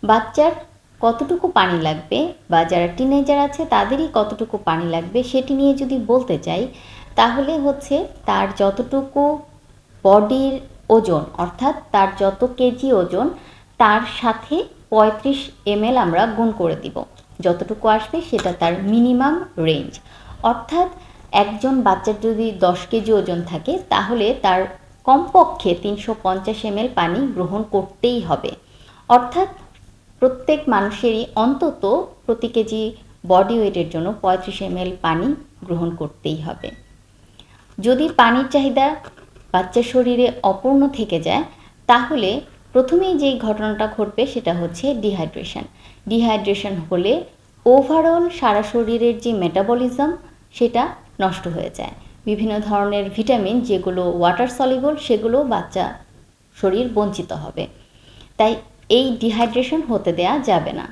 বাচ্চার কতটুকু পানি লাগবে বা যারা টিনেজার আছে তাদেরই কতটুকু পানি লাগবে সেটি নিয়ে যদি বলতে চাই, তাহলে হচ্ছে তার যতটুকু বডির ওজন, অর্থাৎ তার যত কেজি ওজন তার সাথে 35 ml আমরা গুণ করে দিব। যতটুকু আসবে সেটা তার মিনিমাম রেঞ্জ। অর্থাৎ একজন বাচ্চার যদি 10 কেজি ওজন থাকে তাহলে তার কমপক্ষে 350 ml পানি গ্রহণ করতেই হবে। অর্থাৎ প্রত্যেক মানুষেরই অন্তত প্রতি কেজি বডি ওয়েটের জন্য 35 ml পানি গ্রহণ করতেই হবে। যদি পানির চাহিদা বাচ্চার শরীরে অপূর্ণ থেকে যায়, তাহলে প্রথমেই যেই ঘটনাটা ঘটবে সেটা হচ্ছে ডিহাইড্রেশন। ডিহাইড্রেশন হলে ওভারঅল সারা শরীরের যে মেটাবলিজম সেটা নষ্ট হয়ে যায়। বিভিন্ন ধরনের ভিটামিন যেগুলো ওয়াটার সলিবল সেগুলো বাচ্চা শরীর বঞ্চিত হবে। তাই এই ডিহাইড্রেশন হতে দেয়া যাবে না।